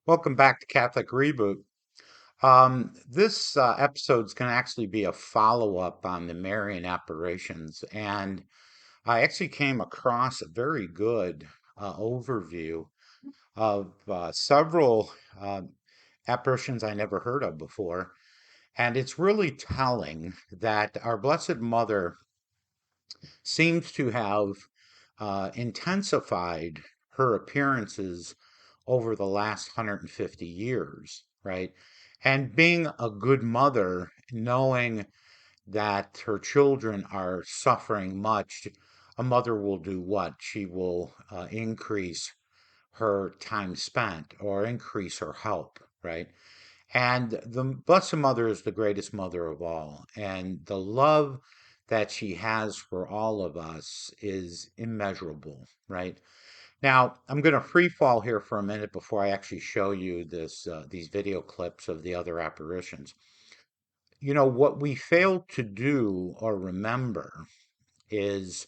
Welcome back to Catholic Reboot. This episode is going to actually be a follow-up on the Marian apparitions, and I actually came across a very good overview of several apparitions I never heard of before, and it's really telling that our Blessed Mother seems to have intensified her appearances over the last 150 years, right? And being a good mother, knowing that her children are suffering much, a mother will do what? She will increase her time spent or increase her help, right? And the Blessed Mother is the greatest mother of all. And the love that she has for all of us is immeasurable, right? Now, I'm going to free fall here for a minute before I actually show you these video clips of the other apparitions. You know, what we fail to do or remember is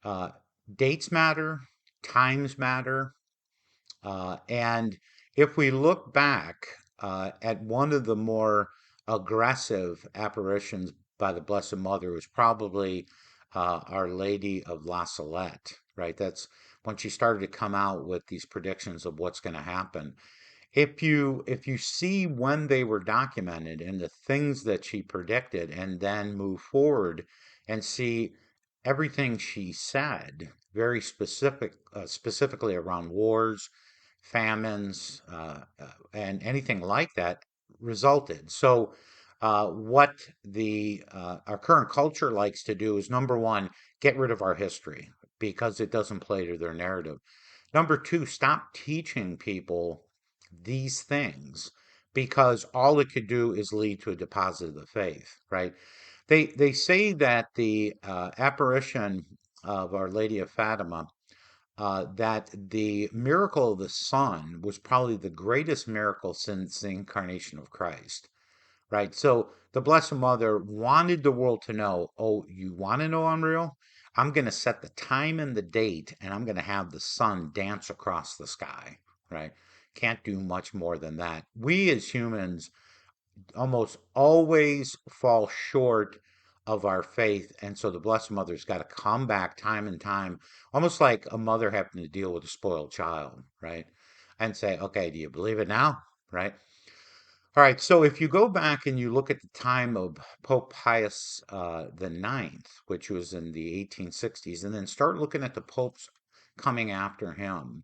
uh, dates matter, times matter, and if we look back at one of the more aggressive apparitions by the Blessed Mother, was probably Our Lady of La Salette, right? That's when she started to come out with these predictions of what's going to happen. If you see when they were documented and the things that she predicted, and then move forward and see everything she said, very specifically around wars, famines, and anything like that resulted. So, what the our current culture likes to do is, number one, get rid of our history because it doesn't play to their narrative. Number two, stop teaching people these things because all it could do is lead to a deposit of the faith, right? They say that the apparition of Our Lady of Fatima, that the miracle of the sun was probably the greatest miracle since the incarnation of Christ, right? So the Blessed Mother wanted the world to know, oh, you want to know I'm real? I'm going to set the time and the date, and I'm going to have the sun dance across the sky, right? Can't do much more than that. We as humans almost always fall short of our faith. And so the Blessed Mother's got to come back time and time, almost like a mother having to deal with a spoiled child, right? And say, okay, do you believe it now? Right? All right. So if you go back and you look at the time of Pope Pius the Ninth, which was in the 1860s, and then start looking at the popes coming after him,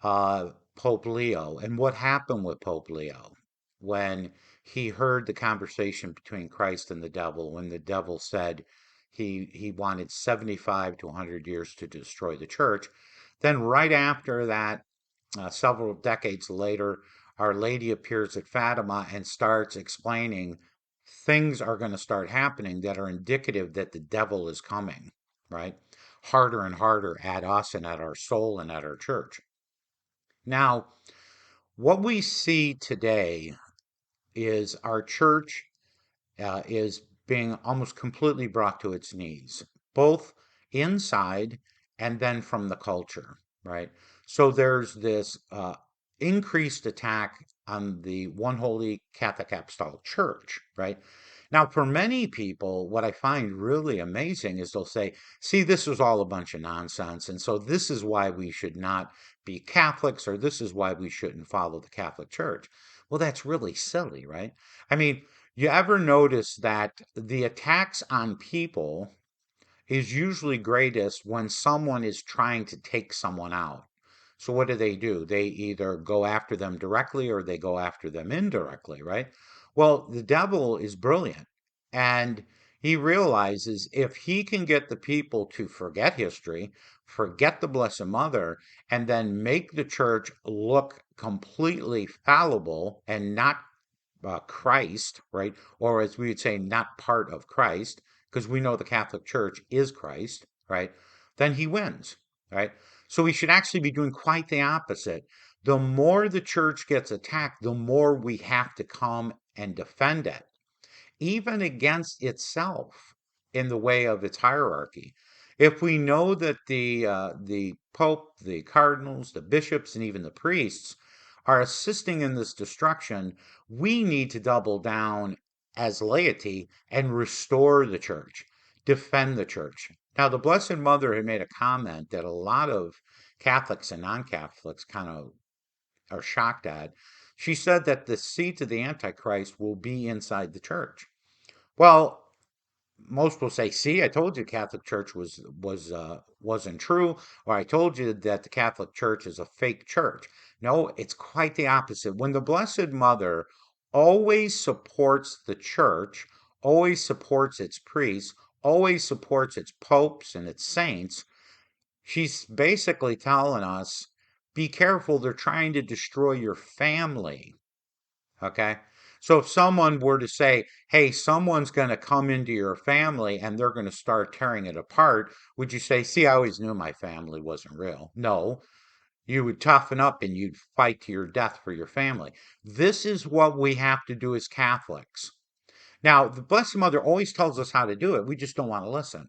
Pope Leo, and what happened with Pope Leo when he heard the conversation between Christ and the devil, when the devil said he wanted 75 to 100 years to destroy the church. Then, right after that, several decades later, Our Lady appears at Fatima and starts explaining things are going to start happening that are indicative that the devil is coming, right? Harder and harder at us and at our soul and at our church. Now, what we see today is our church is being almost completely brought to its knees, both inside and then from the culture, right? So there's this increased attack on the one holy Catholic Apostolic Church, right? Now, for many people, what I find really amazing is they'll say, see, this is all a bunch of nonsense. And so this is why we should not be Catholics, or this is why we shouldn't follow the Catholic Church. Well, that's really silly, right? I mean, you ever notice that the attacks on people is usually greatest when someone is trying to take someone out? So what do? They either go after them directly or they go after them indirectly, right? Well, the devil is brilliant, and he realizes if he can get the people to forget history, forget the Blessed Mother, and then make the church look completely fallible and not Christ, right? Or as we would say, not part of Christ, because we know the Catholic Church is Christ, right? Then he wins, right? So we should actually be doing quite the opposite. The more the church gets attacked, the more we have to come and defend it, even against itself in the way of its hierarchy. If we know that the Pope, the cardinals, the bishops, and even the priests are assisting in this destruction, we need to double down as laity and restore the church, defend the church. Now, the Blessed Mother had made a comment that a lot of Catholics and non-Catholics kind of are shocked at. She said that the seat of the Antichrist will be inside the church. Well, most will say, "See, I told you Catholic Church wasn't true, or I told you that the Catholic Church is a fake church." No, it's quite the opposite. When the Blessed Mother always supports the church, always supports its priests, always supports its popes and its saints, she's basically telling us, be careful, they're trying to destroy your family. Okay? So if someone were to say, hey, someone's going to come into your family and they're going to start tearing it apart, would you say, see, I always knew my family wasn't real? No. You would toughen up and you'd fight to your death for your family. This is what we have to do as Catholics. Now, the Blessed Mother always tells us how to do it. We just don't want to listen.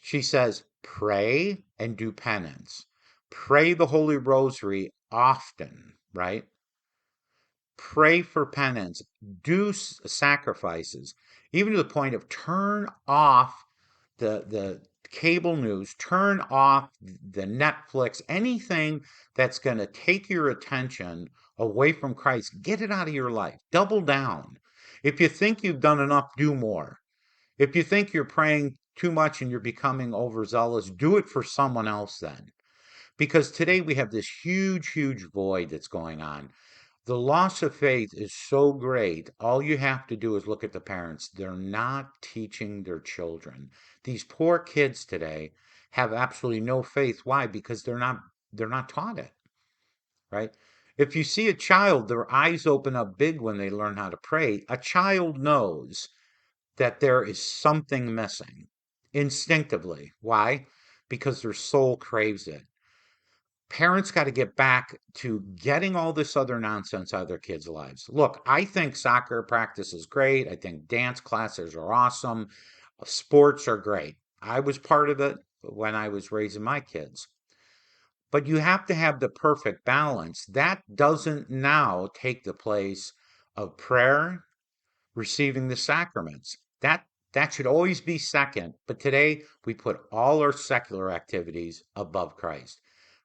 She says, pray and do penance. Pray the Holy Rosary often, right? Pray for penance, do sacrifices, even to the point of turn off the cable news, turn off the Netflix, anything that's going to take your attention away from Christ. Get it out of your life. Double down. If you think you've done enough, do more. If you think you're praying too much and you're becoming overzealous, do it for someone else then. Because today we have this huge, huge void that's going on. The loss of faith is so great. All you have to do is look at the parents. They're not teaching their children. These poor kids today have absolutely no faith. Why? Because they're not taught it, right? If you see a child, their eyes open up big when they learn how to pray. A child knows that there is something missing instinctively. Why? Because their soul craves it. Parents got to get back to getting all this other nonsense out of their kids' lives. Look, I think soccer practice is great. I think dance classes are awesome. Sports are great. I was part of it when I was raising my kids. But you have to have the perfect balance. That doesn't now take the place of prayer, receiving the sacraments. That should always be second. But today we put all our secular activities above Christ,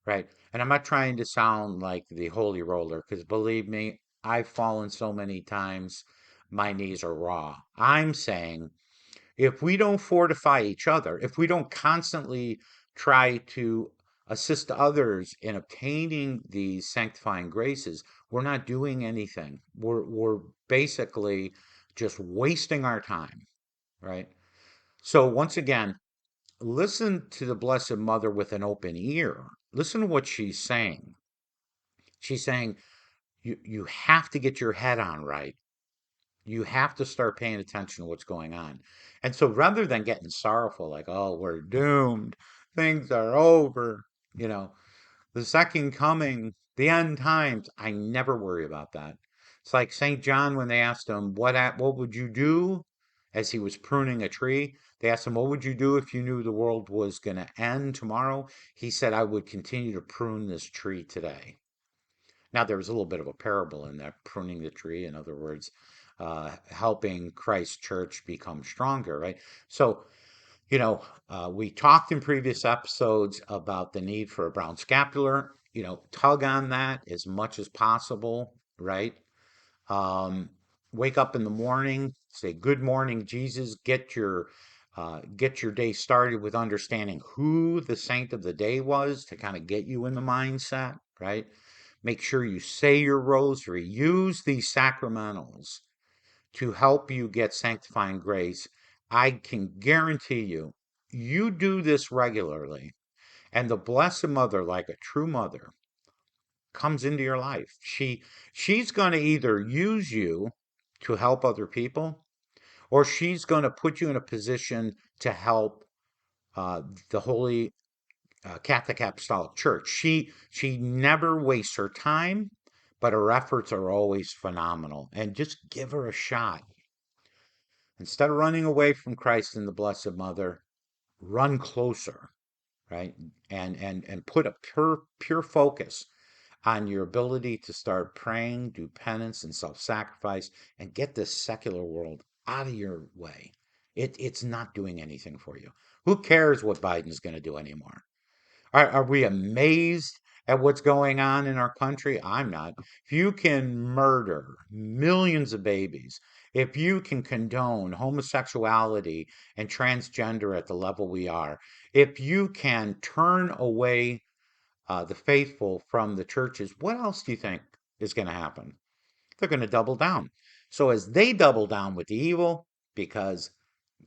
right? And I'm not trying to sound like the holy roller, because believe me, I've fallen so many times, my knees are raw. I'm saying if we don't fortify each other, if we don't constantly try to assist others in obtaining these sanctifying graces, we're not doing anything. We're basically just wasting our time, right? So once again, listen to the Blessed Mother with an open ear. Listen to what she's saying. She's saying you have to get your head on right. You have to start paying attention to what's going on. And so rather than getting sorrowful, like, oh, we're doomed, things are over, you know, the second coming, the end times, I never worry about that. It's like St. John when they asked him, what would you do as he was pruning a tree? They asked him, what would you do if you knew the world was going to end tomorrow? He said, I would continue to prune this tree today. Now, there was a little bit of a parable in that, pruning the tree, in other words, helping Christ's church become stronger, right? So, we talked in previous episodes about the need for a brown scapular, tug on that as much as possible, right? Um, Wake up in the morning, say, good morning, Jesus, get your day started with understanding who the saint of the day was to kind of get you in the mindset, right? Make sure you say your rosary. Use these sacramentals to help you get sanctifying grace. I can guarantee you, you do this regularly, and the Blessed Mother, like a true mother, comes into your life. She's going to either use you to help other people, or she's going to put you in a position to help the Holy Catholic Apostolic Church. She never wastes her time, but her efforts are always phenomenal. And just give her a shot. Instead of running away from Christ and the Blessed Mother, run closer, right? And put a pure focus on your ability to start praying, do penance and self-sacrifice, and get this secular world out of your way. It's not doing anything for you. Who cares what Biden's going to do anymore? Are we amazed at what's going on in our country? I'm not. If you can murder millions of babies, if you can condone homosexuality and transgender at the level we are, if you can turn away the faithful from the churches, what else do you think is going to happen? They're going to double down. So as they double down with the evil, because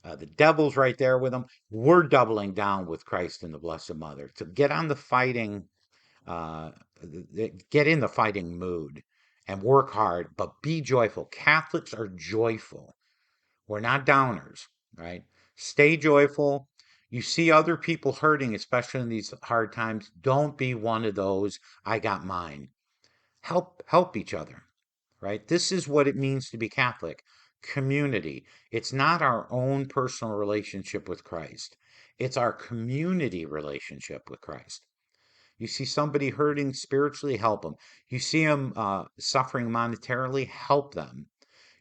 the devil's right there with them, we're doubling down with Christ and the Blessed Mother to get on the fighting, uh, get in the fighting mood and work hard, but be joyful. Catholics are joyful. We're not downers, right? Stay joyful. You see other people hurting, especially in these hard times. Don't be one of those, I got mine. Help each other, right? This is what it means to be Catholic. Community. It's not our own personal relationship with Christ. It's our community relationship with Christ. You see somebody hurting spiritually, help them. You see them suffering monetarily, help them.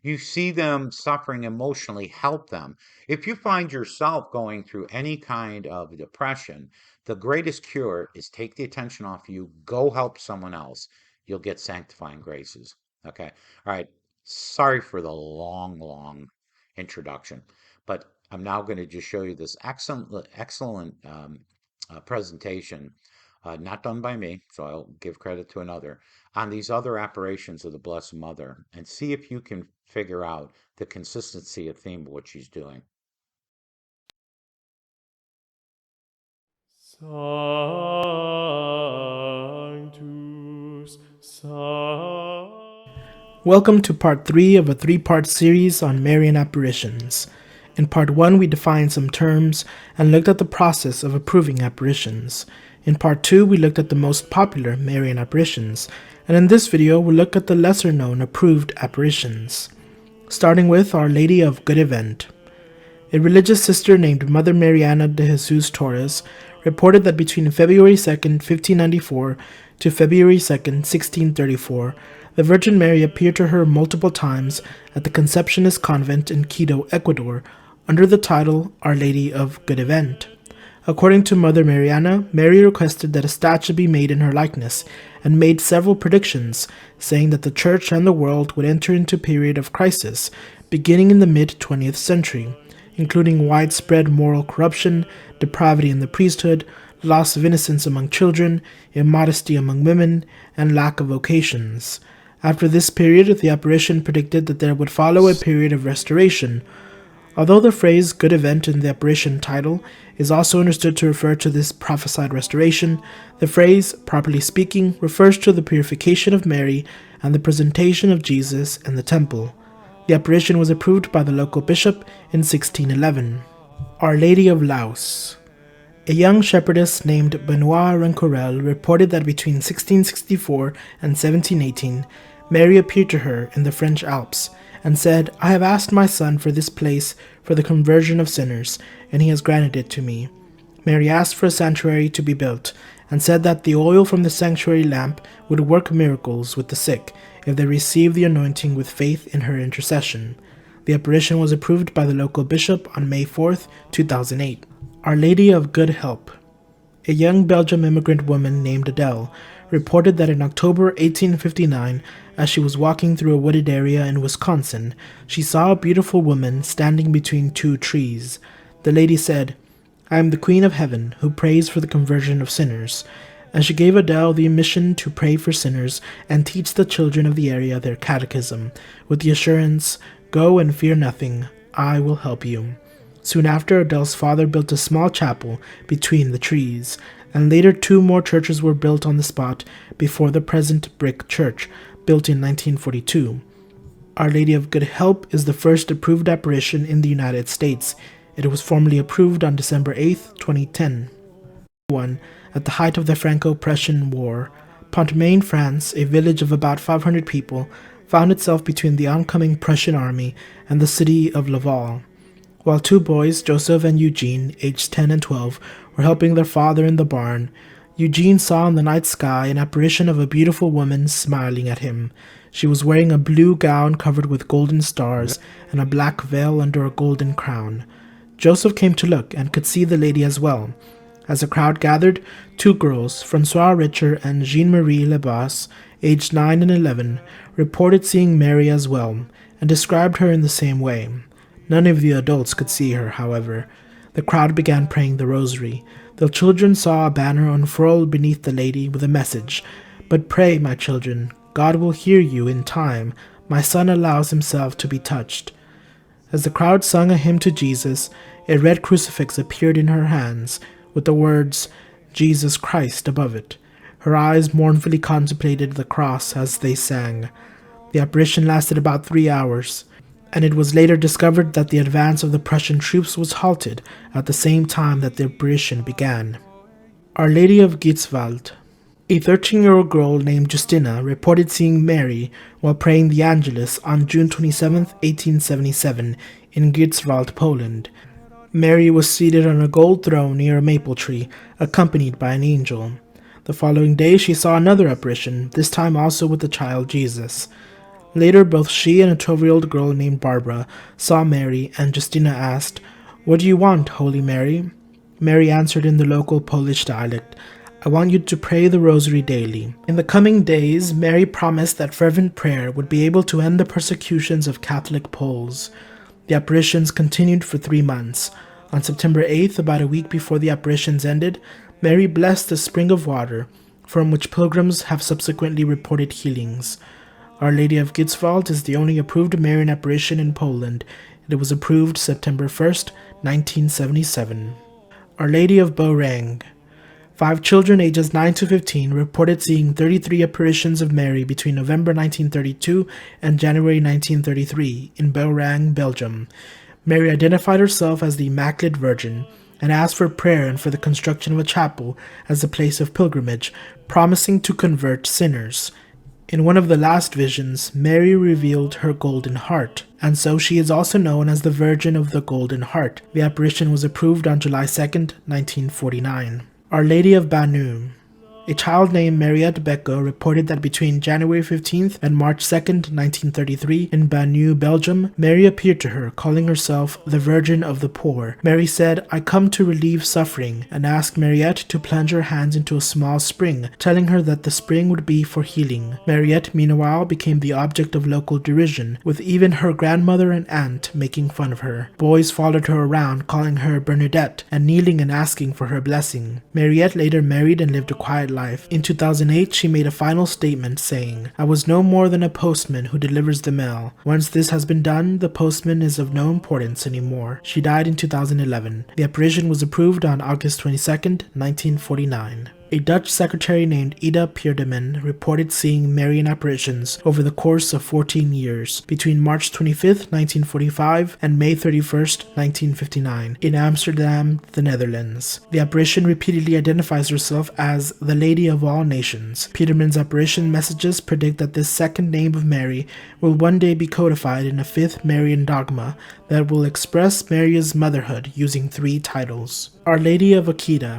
You see them suffering emotionally, help them. If you find yourself going through any kind of depression, the greatest cure is take the attention off you, go help someone else. You'll get sanctifying graces. Okay. All right. Sorry for the long introduction, but I'm now going to just show you this excellent presentation, not done by me, so I'll give credit to another, on these other apparitions of the Blessed Mother and see if you can figure out the consistency of theme of what she's doing. Sanctus, Welcome to part 3 of a 3-part series on Marian apparitions. In part 1 we defined some terms and looked at the process of approving apparitions. In part 2 we looked at the most popular Marian apparitions, and in this video we'll look at the lesser known approved apparitions. Starting with Our Lady of Gitzvalt. A religious sister named Mother Mariana de Jesus Torres reported that between February 2, 1594 to February 2, 1634, the Virgin Mary appeared to her multiple times at the Conceptionist Convent in Quito, Ecuador, under the title Our Lady of Gitzvalt. According to Mother Mariana, Mary requested that a statue be made in her likeness, and made several predictions, saying that the Church and the world would enter into a period of crisis, beginning in the mid-20th century, including widespread moral corruption, depravity in the priesthood, loss of innocence among children, immodesty among women, and lack of vocations. After this period, the apparition predicted that there would follow a period of restoration. Although the phrase "good event" in the apparition title is also understood to refer to this prophesied restoration, the phrase, properly speaking, refers to the purification of Mary and the presentation of Jesus in the temple. The apparition was approved by the local bishop in 1611. Our Lady of Laus. A young shepherdess named Benoit Rencorel reported that between 1664 and 1718, Mary appeared to her in the French Alps and said, "I have asked my son for this place for the conversion of sinners, and he has granted it to me." Mary asked for a sanctuary to be built, and said that the oil from the sanctuary lamp would work miracles with the sick if they received the anointing with faith in her intercession. The apparition was approved by the local bishop on May 4, 2008. Our Lady of Good Help. A young Belgian immigrant woman named Adele reported that in October 1859, as she was walking through a wooded area in Wisconsin, she saw a beautiful woman standing between two trees. The lady said, "I am the Queen of Heaven, who prays for the conversion of sinners," and she gave Adele the mission to pray for sinners and teach the children of the area their catechism, with the assurance, "Go and fear nothing, I will help you." Soon after, Adele's father built a small chapel between the trees, and later 2 more churches were built on the spot before the present brick church, built in 1942. Our Lady of Good Help is the first approved apparition in the United States. It was formally approved on December 8, 2010. At the height of the Franco-Prussian War, Pontmain, France, a village of about 500 people, found itself between the oncoming Prussian army and the city of Laval. While 2 boys, Joseph and Eugene, aged 10 and 12, were helping their father in the barn, Eugene saw in the night sky an apparition of a beautiful woman smiling at him. She was wearing a blue gown covered with golden stars and a black veil under a golden crown. Joseph came to look and could see the lady as well. As the crowd gathered, two girls, Francois Richer and Jean-Marie Lebas, aged 9 and 11, reported seeing Mary as well, and described her in the same way. None of the adults could see her, however. The crowd began praying the rosary. The children saw a banner unfurled beneath the lady with a message, "But pray, my children, God will hear you in time. My son allows himself to be touched." As the crowd sung a hymn to Jesus, a red crucifix appeared in her hands, with the words, "Jesus Christ," above it. Her eyes mournfully contemplated the cross as they sang. The apparition lasted about 3 hours, and it was later discovered that the advance of the Prussian troops was halted at the same time that the apparition began. Our Lady of Gitzvalt. A 13-year-old girl named Justina reported seeing Mary while praying the Angelus on June 27, 1877, in Gitzvalt, Poland. Mary was seated on a gold throne near a maple tree, accompanied by an angel. The following day she saw another apparition, this time also with the child Jesus. Later, both she and a 12-year-old girl named Barbara saw Mary, and Justina asked, "What do you want, Holy Mary?" Mary answered in the local Polish dialect, "I want you to pray the rosary daily." In the coming days, Mary promised that fervent prayer would be able to end the persecutions of Catholic Poles. The apparitions continued for 3 months. On September 8th, about a week before the apparitions ended, Mary blessed a spring of water, from which pilgrims have subsequently reported healings. Our Lady of Gitzvalt is the only approved Marian apparition in Poland. It was approved September 1st, 1977. Our Lady of Beaurang. 5 children ages 9 to 15 reported seeing 33 apparitions of Mary between November 1932 and January 1933 in Beaurang, Belgium. Mary identified herself as the Immaculate Virgin and asked for prayer and for the construction of a chapel as a place of pilgrimage, promising to convert sinners. In one of the last visions, Mary revealed her golden heart, and so she is also known as the Virgin of the Golden Heart. The apparition was approved on July 2nd, 1949. Our Lady of Banu. A child named Mariette Becco reported that between January 15th and March 2nd, 1933, in Banu, Belgium, Mary appeared to her, calling herself the Virgin of the Poor. Mary said, "I come to relieve suffering," and asked Mariette to plunge her hands into a small spring, telling her that the spring would be for healing. Mariette, meanwhile, became the object of local derision, with even her grandmother and aunt making fun of her. Boys followed her around, calling her Bernadette, and kneeling and asking for her blessing. Mariette later married and lived a quiet life. In 2008, she made a final statement saying, "I was no more than a postman who delivers the mail. Once this has been done, the postman is of no importance anymore." She died in 2011. The apparition was approved on August 22nd, 1949. A Dutch secretary named Ida Pierdeman reported seeing Marian apparitions over the course of 14 years, between March 25, 1945 and May 31, 1959, in Amsterdam, the Netherlands. The apparition repeatedly identifies herself as the Lady of all Nations. Pierdeman's apparition messages predict that this second name of Mary will one day be codified in a 5th Marian dogma that will express Mary's motherhood using 3 titles. Our Lady of Akita.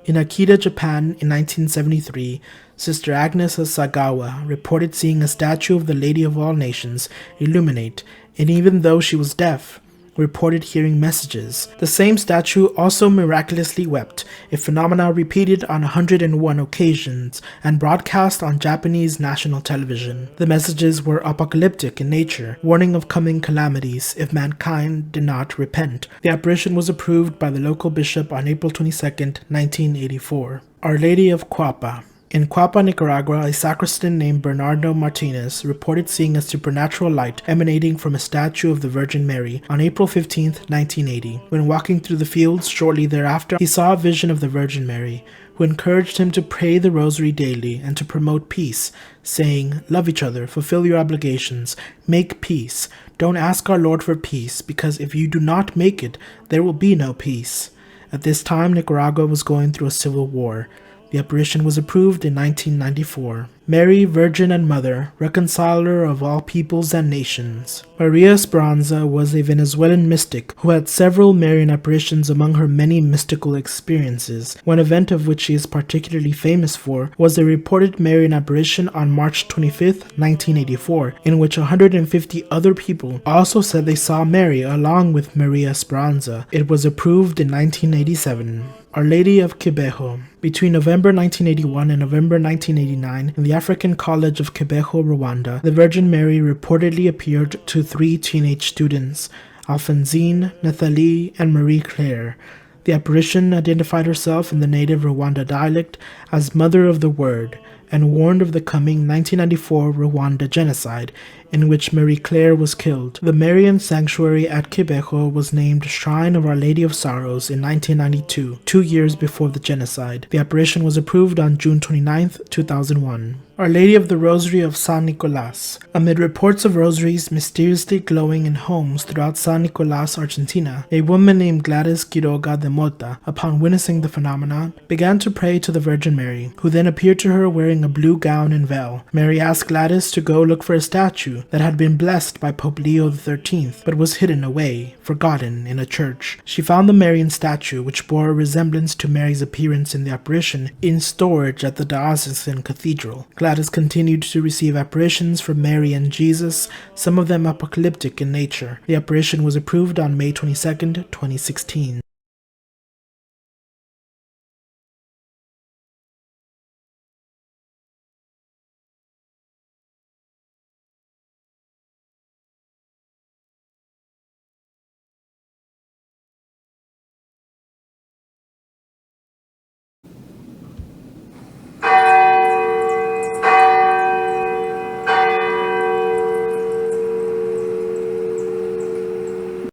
In Akita, Japan, in 1973, Sister Agnes Sagawa reported seeing a statue of the Lady of all Nations illuminate, and even though she was deaf, reported hearing messages. The same statue also miraculously wept, a phenomenon repeated on 101 occasions and broadcast on Japanese national television. The messages were apocalyptic in nature, warning of coming calamities if mankind did not repent. The apparition was approved by the local bishop on April 22, 1984. Our Lady of Cuapa. In Cuapa, Nicaragua, a sacristan named Bernardo Martinez reported seeing a supernatural light emanating from a statue of the Virgin Mary on April 15, 1980. When walking through the fields shortly thereafter, he saw a vision of the Virgin Mary, who encouraged him to pray the rosary daily and to promote peace, saying, "Love each other, fulfill your obligations, make peace. Don't ask our Lord for peace, because if you do not make it, there will be no peace." At this time, Nicaragua was going through a civil war. The apparition was approved in 1994. Mary, Virgin and Mother, reconciler of all peoples and nations. Maria Esperanza was a Venezuelan mystic who had several Marian apparitions among her many mystical experiences. One event of which she is particularly famous for was a reported Marian apparition on March 25, 1984, in which 150 other people also said they saw Mary along with Maria Esperanza. It was approved in 1987. Our Lady of Kibeho. Between November 1981 and November 1989, in the African College of Kibeho, Rwanda, the Virgin Mary reportedly appeared to 3 teenage students, Alphonsine, Nathalie, and Marie Claire. The apparition identified herself in the native Rwanda dialect as Mother of the Word, and warned of the coming 1994 Rwanda genocide, in which Marie Claire was killed. The Marian sanctuary at Kibeho was named Shrine of Our Lady of Sorrows in 1992, 2 years before the genocide. The apparition was approved on June 29, 2001. Our Lady of the Rosary of San Nicolas. Amid reports of rosaries mysteriously glowing in homes throughout San Nicolas, Argentina, a woman named Gladys Quiroga de Mota, upon witnessing the phenomenon, began to pray to the Virgin Mary, who then appeared to her wearing a blue gown and veil. Mary asked Gladys to go look for a statue that had been blessed by Pope Leo XIII, but was hidden away, forgotten, in a church. She found the Marian statue, which bore a resemblance to Mary's appearance in the apparition, in storage at the diocesan cathedral. Gladys continued to receive apparitions from Mary and Jesus, some of them apocalyptic in nature. The apparition was approved on May 22, 2016.